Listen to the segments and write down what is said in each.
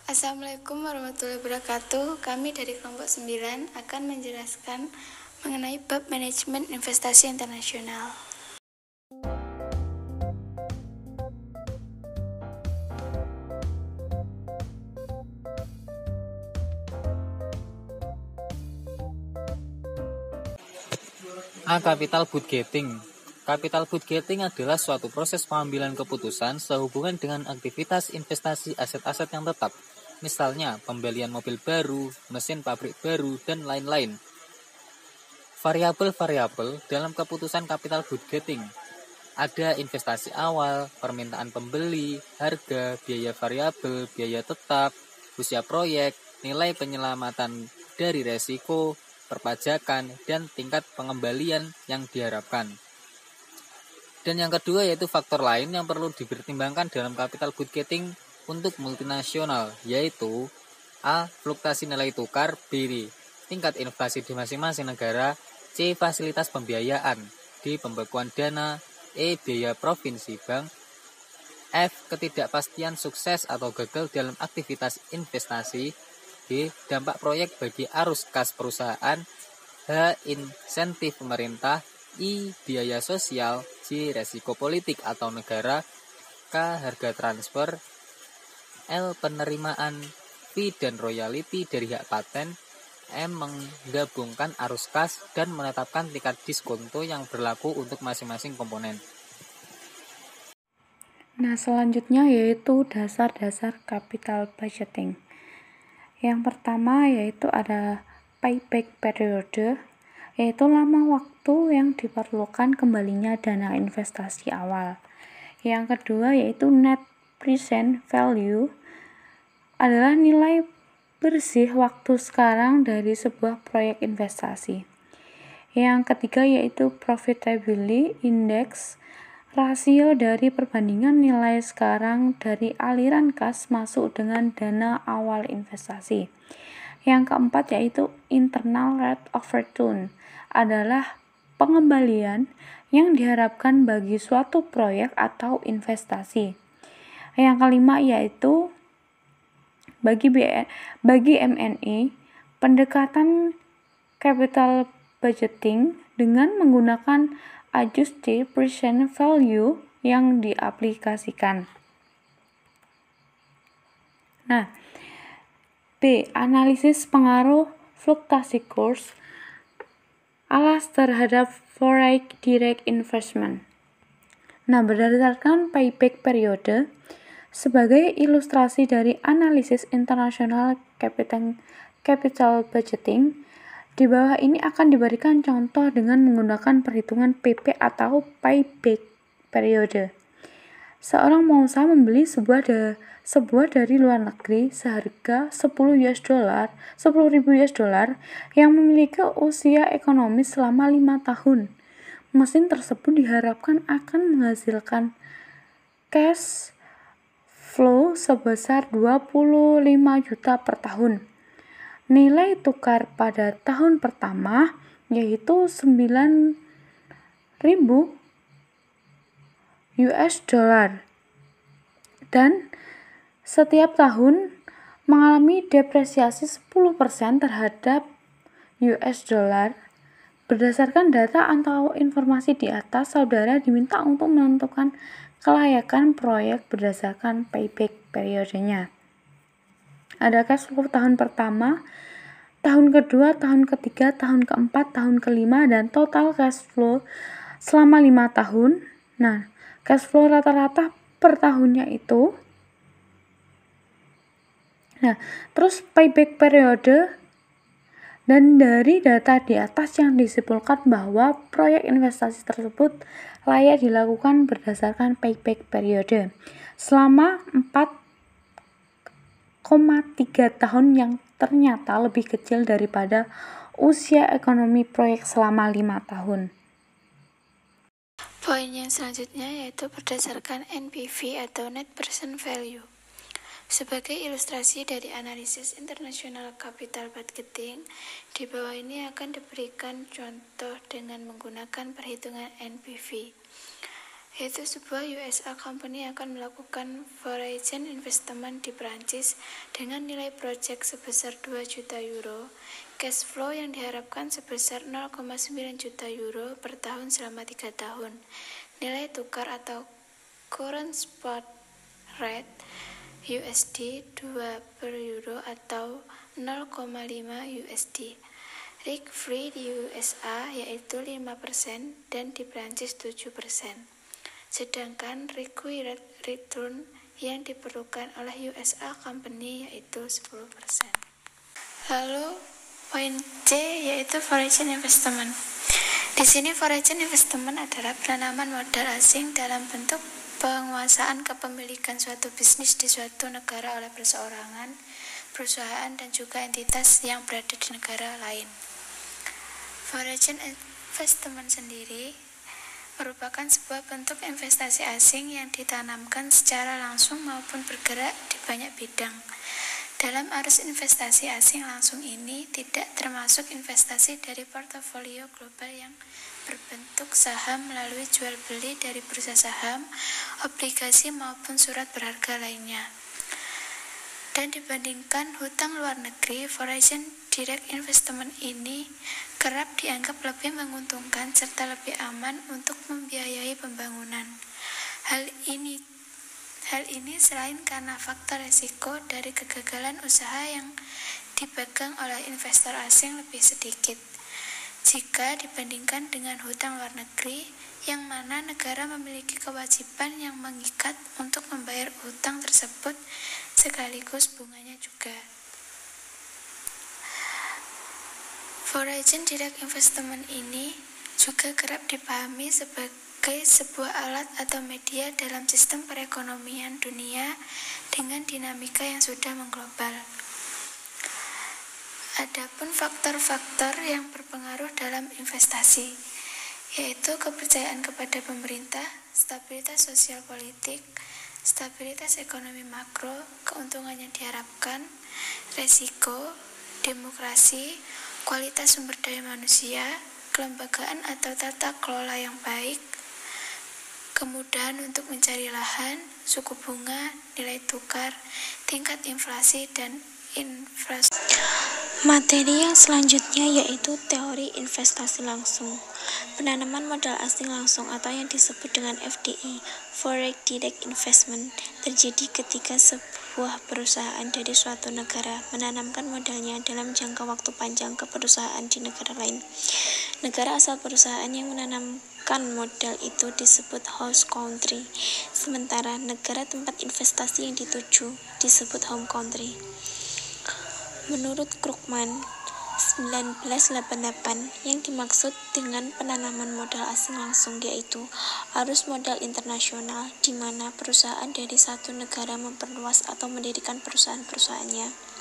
Assalamualaikum warahmatullahi wabarakatuh. Kami dari kelompok 9 akan menjelaskan mengenai bab manajemen investasi internasional. Capital budgeting. Capital budgeting adalah suatu proses pengambilan keputusan sehubungan dengan aktivitas investasi aset-aset yang tetap, misalnya pembelian mobil baru, mesin pabrik baru, dan lain-lain. Variabel-variabel dalam keputusan capital budgeting ada investasi awal, permintaan pembeli, harga, biaya variabel, biaya tetap, usia proyek, nilai penyelamatan dari resiko, perpajakan, dan tingkat pengembalian yang diharapkan. Dan yang kedua yaitu faktor lain yang perlu dipertimbangkan dalam capital budgeting untuk multinasional, yaitu A. Fluktuasi nilai tukar, B. Tingkat inflasi di masing-masing negara, C. Fasilitas pembiayaan, D. Pembekuan dana, E. Biaya provinsi bank, F. Ketidakpastian sukses atau gagal dalam aktivitas investasi, D. Dampak proyek bagi arus kas perusahaan, H. Insentif pemerintah, I. Biaya sosial, J. Resiko politik atau negara, K. Harga transfer, L. Penerimaan fee dan royalti dari hak paten, M. Menggabungkan arus kas dan menetapkan tingkat diskonto yang berlaku untuk masing-masing komponen. Nah, selanjutnya yaitu dasar-dasar capital budgeting. Yang pertama yaitu ada payback period, yaitu lama waktu yang diperlukan kembalinya dana investasi awal. Yang kedua yaitu net present value, adalah nilai bersih waktu sekarang dari sebuah proyek investasi. Yang ketiga yaitu profitability index, rasio dari perbandingan nilai sekarang dari aliran kas masuk dengan dana awal investasi. Yang keempat yaitu internal rate of return, adalah pengembalian yang diharapkan bagi suatu proyek atau investasi. Yang kelima yaitu bagi M&A, pendekatan capital budgeting dengan menggunakan adjusted present value yang diaplikasikan. Nah, B. Analisis pengaruh fluktuasi kurs alas terhadap foreign direct investment. Nah, berdasarkan payback periode sebagai ilustrasi dari analisis internasional capital budgeting, di bawah ini akan diberikan contoh dengan menggunakan perhitungan PP atau payback periode. Seorang pengusaha membeli sebuah dari luar negeri seharga 10.000 US dollar yang memiliki usia ekonomis selama 5 tahun. Mesin tersebut diharapkan akan menghasilkan cash flow sebesar 25 juta per tahun. Nilai tukar pada tahun pertama yaitu 9.000 US dollar dan setiap tahun mengalami depresiasi 10% terhadap US dollar. Berdasarkan data atau informasi di atas, saudara diminta untuk menentukan kelayakan proyek berdasarkan payback periodenya. Ada cash flow tahun pertama, tahun kedua, tahun ketiga, tahun keempat, tahun kelima, dan total cash flow selama 5 tahun. Nah, cash flow rata-rata per tahunnya itu. Nah, terus payback periode, dan dari data di atas yang disimpulkan bahwa proyek investasi tersebut layak dilakukan berdasarkan payback periode selama 4,3 tahun yang ternyata lebih kecil daripada usia ekonomi proyek selama 5 tahun. Poin yang selanjutnya yaitu berdasarkan NPV atau Net Present Value. Sebagai ilustrasi dari analisis internasional capital budgeting, di bawah ini akan diberikan contoh dengan menggunakan perhitungan NPV. yaitu sebuah USA company akan melakukan foreign investment di Prancis dengan nilai proyek sebesar 2 juta euro, cash flow yang diharapkan sebesar 0,9 juta euro per tahun selama 3 tahun, nilai tukar atau current spot rate USD 2 per euro atau 0,5 USD. Risk free di USA yaitu 5% dan di Prancis 7%. Sedangkan required return yang diperlukan oleh USA company yaitu 10%. Lalu poin C yaitu foreign investment. Di sini foreign investment adalah penanaman modal asing dalam bentuk penguasaan kepemilikan suatu bisnis di suatu negara oleh perseorangan, perusahaan dan juga entitas yang berada di negara lain. Foreign investment sendiri merupakan sebuah bentuk investasi asing yang ditanamkan secara langsung maupun bergerak di banyak bidang. Dalam arus investasi asing langsung ini tidak termasuk investasi dari portofolio global yang berbentuk saham melalui jual beli dari bursa saham, obligasi maupun surat berharga lainnya. Dan dibandingkan hutang luar negeri, foreign direct investment ini kerap dianggap lebih menguntungkan serta lebih aman untuk membiayai pembangunan. Hal ini selain karena faktor risiko dari kegagalan usaha yang dipegang oleh investor asing lebih sedikit jika dibandingkan dengan hutang luar negeri, yang mana negara memiliki kewajiban yang mengikat untuk membayar hutang tersebut sekaligus bunganya juga. Foreign direct investment ini juga kerap dipahami sebagai sebuah alat atau media dalam sistem perekonomian dunia dengan dinamika yang sudah mengglobal. Adapun faktor-faktor yang berpengaruh dalam investasi, yaitu kepercayaan kepada pemerintah, stabilitas sosial politik, stabilitas ekonomi makro, keuntungan yang diharapkan, resiko, demokrasi, kualitas sumber daya manusia, kelembagaan atau tata kelola yang baik, kemudahan untuk mencari lahan, suku bunga, nilai tukar, tingkat inflasi, dan infrastruktur. Materi yang selanjutnya yaitu teori investasi langsung. Penanaman modal asing langsung atau yang disebut dengan FDI, Foreign Direct Investment, terjadi ketika sebuah perusahaan dari suatu negara menanamkan modalnya dalam jangka waktu panjang ke perusahaan di negara lain. Negara asal perusahaan yang menanamkan modal itu disebut host country, sementara negara tempat investasi yang dituju disebut home country. Menurut Krugman 1988, yang dimaksud dengan penanaman modal asing langsung yaitu arus modal internasional di mana perusahaan dari satu negara memperluas atau mendirikan perusahaan-perusahaannya.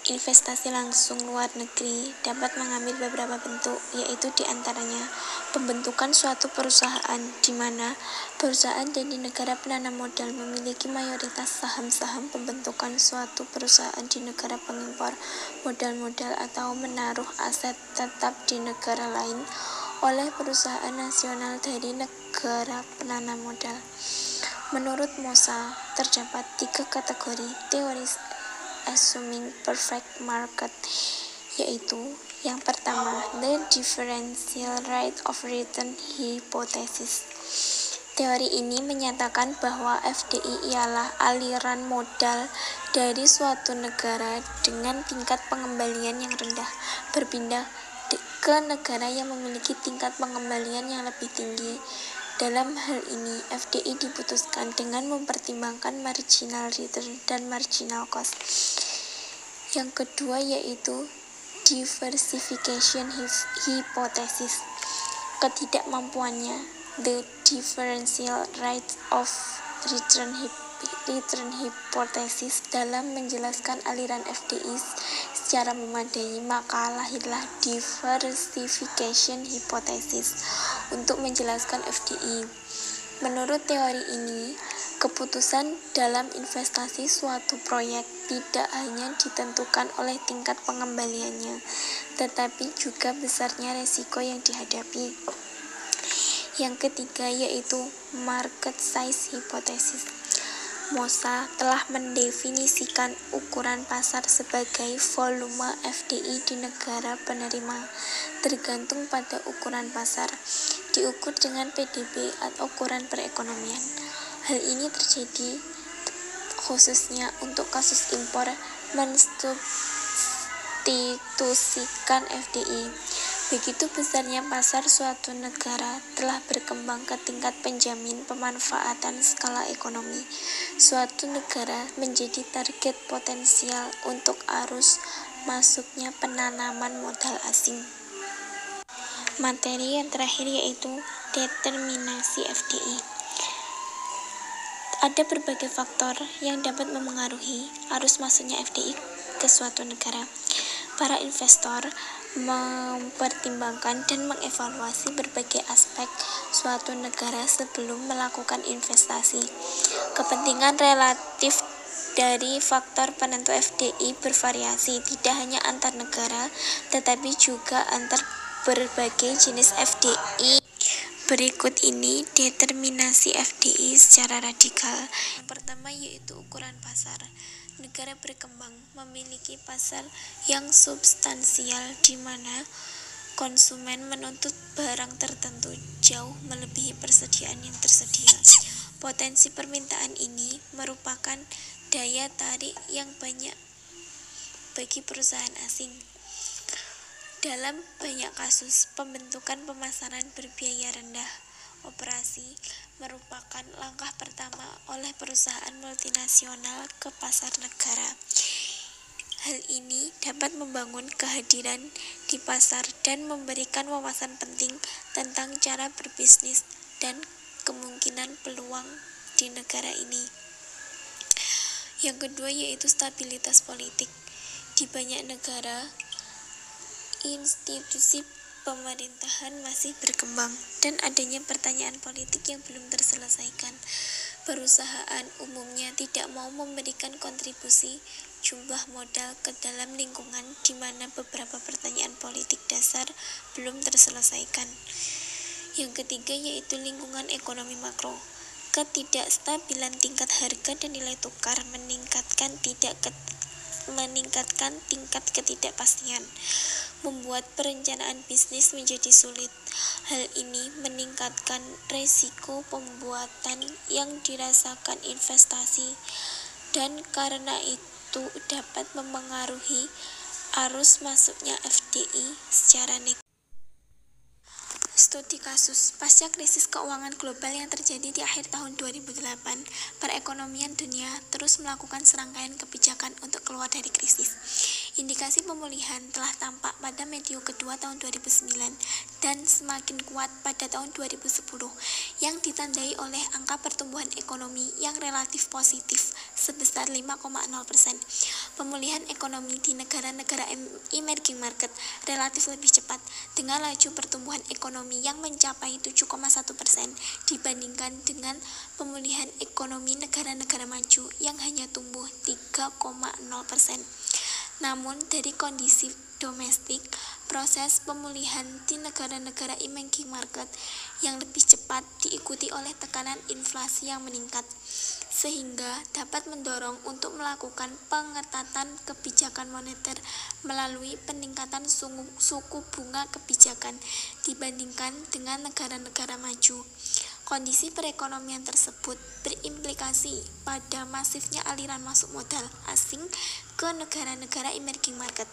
Investasi langsung luar negeri dapat mengambil beberapa bentuk, yaitu diantaranya pembentukan suatu perusahaan di mana perusahaan dari negara penanam modal memiliki mayoritas saham-saham, pembentukan suatu perusahaan di negara pengimpor modal-modal atau menaruh aset tetap di negara lain oleh perusahaan nasional dari negara penanam modal. Menurut Mosa, terdapat 3 kategori teori assuming perfect market, yaitu yang pertama, the differential rate of return hypothesis. Teori ini menyatakan bahwa FDI ialah aliran modal dari suatu negara dengan tingkat pengembalian yang rendah berpindah ke negara yang memiliki tingkat pengembalian yang lebih tinggi. Dalam hal ini, FDI diputuskan dengan mempertimbangkan marginal return dan marginal cost. Yang kedua yaitu diversification hypothesis. Ketidakmampuannya, the differential rate of return hypothesis dalam menjelaskan aliran FDI secara memadai, maka lahirlah diversification hypothesis untuk menjelaskan FDI. Menurut teori ini, keputusan dalam investasi suatu proyek tidak hanya ditentukan oleh tingkat pengembaliannya, tetapi juga besarnya risiko yang dihadapi. Yang ketiga yaitu market size hypothesis. Mossa telah mendefinisikan ukuran pasar sebagai volume FDI di negara penerima, tergantung pada ukuran pasar, diukur dengan PDB atau ukuran perekonomian. Hal ini terjadi khususnya untuk kasus impor mensubstitusikan FDI. Begitu besarnya pasar suatu negara telah berkembang ke tingkat penjamin pemanfaatan skala ekonomi. Suatu negara menjadi target potensial untuk arus masuknya penanaman modal asing. Materi yang terakhir yaitu determinasi FDI. Ada berbagai faktor yang dapat memengaruhi arus masuknya FDI ke suatu negara. Para investor mempertimbangkan dan mengevaluasi berbagai aspek suatu negara sebelum melakukan investasi. Kepentingan relatif dari faktor penentu FDI bervariasi, tidak hanya antar negara, tetapi juga antar berbagai jenis FDI. Berikut ini determinasi FDI secara radikal. Pertama yaitu ukuran pasar. Negara berkembang memiliki pasar yang substansial di mana konsumen menuntut barang tertentu jauh melebihi persediaan yang tersedia. Potensi permintaan ini merupakan daya tarik yang banyak bagi perusahaan asing. Dalam banyak kasus, pembentukan pemasaran berbiaya rendah operasi merupakan langkah pertama oleh perusahaan multinasional ke pasar negara. Hal ini dapat membangun kehadiran di pasar dan memberikan wawasan penting tentang cara berbisnis dan kemungkinan peluang di negara ini. Yang kedua yaitu stabilitas politik. Di banyak negara, institusi pemerintahan masih berkembang dan adanya pertanyaan politik yang belum terselesaikan. Perusahaan umumnya tidak mau memberikan kontribusi jumlah modal ke dalam lingkungan di mana beberapa pertanyaan politik dasar belum terselesaikan. Yang ketiga yaitu lingkungan ekonomi makro. Ketidakstabilan tingkat harga dan nilai tukar meningkatkan tingkat ketidakpastian, membuat perencanaan bisnis menjadi sulit. Hal ini meningkatkan resiko pembuatan yang dirasakan investasi dan karena itu dapat memengaruhi arus masuknya FDI secara negatif. Studi kasus pasca krisis keuangan global yang terjadi di akhir tahun 2008, perekonomian dunia terus melakukan serangkaian kebijakan untuk keluar dari krisis. Indikasi pemulihan telah tampak pada medio kedua tahun 2009 dan semakin kuat pada tahun 2010 yang ditandai oleh angka pertumbuhan ekonomi yang relatif positif sebesar 5,0%. Pemulihan ekonomi di negara-negara emerging market relatif lebih cepat dengan laju pertumbuhan ekonomi yang mencapai 7,1% dibandingkan dengan pemulihan ekonomi negara-negara maju yang hanya tumbuh 3,0%. Namun dari kondisi domestik, proses pemulihan di negara-negara emerging market yang lebih cepat diikuti oleh tekanan inflasi yang meningkat, sehingga dapat mendorong untuk melakukan pengetatan kebijakan moneter melalui peningkatan suku bunga kebijakan dibandingkan dengan negara-negara maju. Kondisi perekonomian tersebut berimplikasi pada masifnya aliran masuk modal asing ke negara-negara emerging market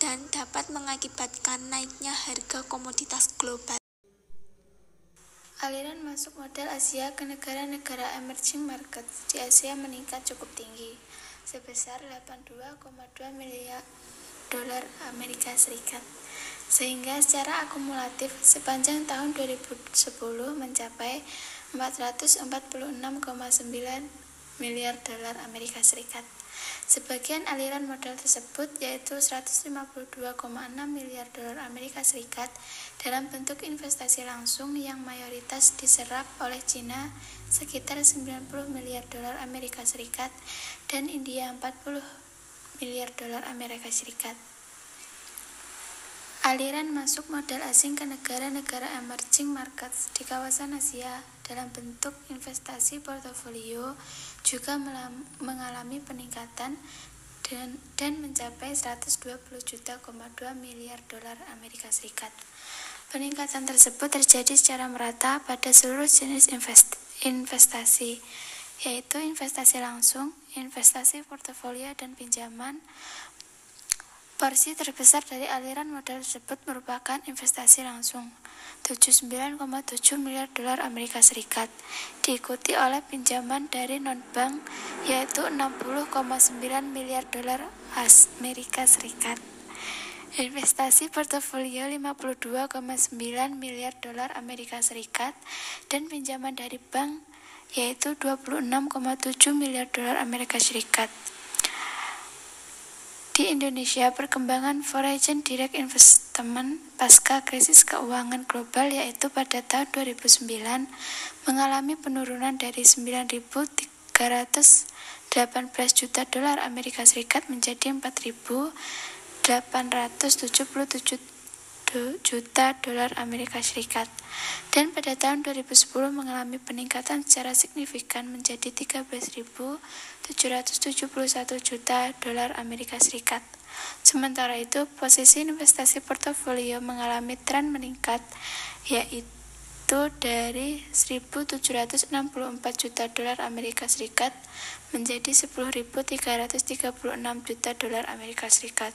dan dapat mengakibatkan naiknya harga komoditas global. Aliran masuk modal Asia ke negara-negara emerging market di Asia meningkat cukup tinggi, sebesar 82,2 miliar dolar Amerika Serikat, sehingga secara akumulatif sepanjang tahun 2010 mencapai 446,9 miliar dolar Amerika Serikat. Sebagian aliran modal tersebut yaitu 152,6 miliar dolar Amerika Serikat dalam bentuk investasi langsung yang mayoritas diserap oleh Cina sekitar 90 miliar dolar Amerika Serikat dan India 40 miliar dolar Amerika Serikat. aliran masuk modal asing ke negara-negara emerging markets di kawasan Asia dalam bentuk investasi portofolio juga mengalami peningkatan dan mencapai 120,2 miliar dolar Amerika Serikat. Peningkatan tersebut terjadi secara merata pada seluruh jenis investasi, yaitu investasi langsung, investasi portofolio, dan pinjaman. Porsi terbesar dari aliran modal tersebut merupakan investasi langsung, 79,7 miliar dolar Amerika Serikat, diikuti oleh pinjaman dari non-bank yaitu 60,9 miliar dolar Amerika Serikat. Investasi portofolio 52,9 miliar dolar Amerika Serikat dan pinjaman dari bank yaitu 26,7 miliar dolar Amerika Serikat. Di Indonesia, perkembangan foreign direct investment pasca krisis keuangan global yaitu pada tahun 2009 mengalami penurunan dari 9.318 juta dolar Amerika Serikat menjadi 4.877 juta dolar Amerika Serikat, dan pada tahun 2010 mengalami peningkatan secara signifikan menjadi 13.771 juta dolar Amerika Serikat. Sementara itu, posisi investasi portofolio mengalami tren meningkat, yaitu dari 1.764 juta dolar Amerika Serikat menjadi 10.336 juta dolar Amerika Serikat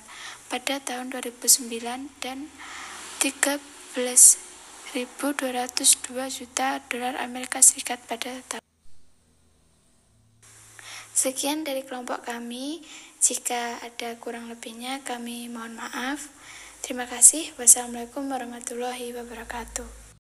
pada tahun 2009 dan 13.202 juta dolar Amerika Serikat pada tahun. Sekian dari kelompok kami. Jika ada kurang lebihnya, kami mohon maaf. Terima kasih. Wassalamualaikum warahmatullahi wabarakatuh.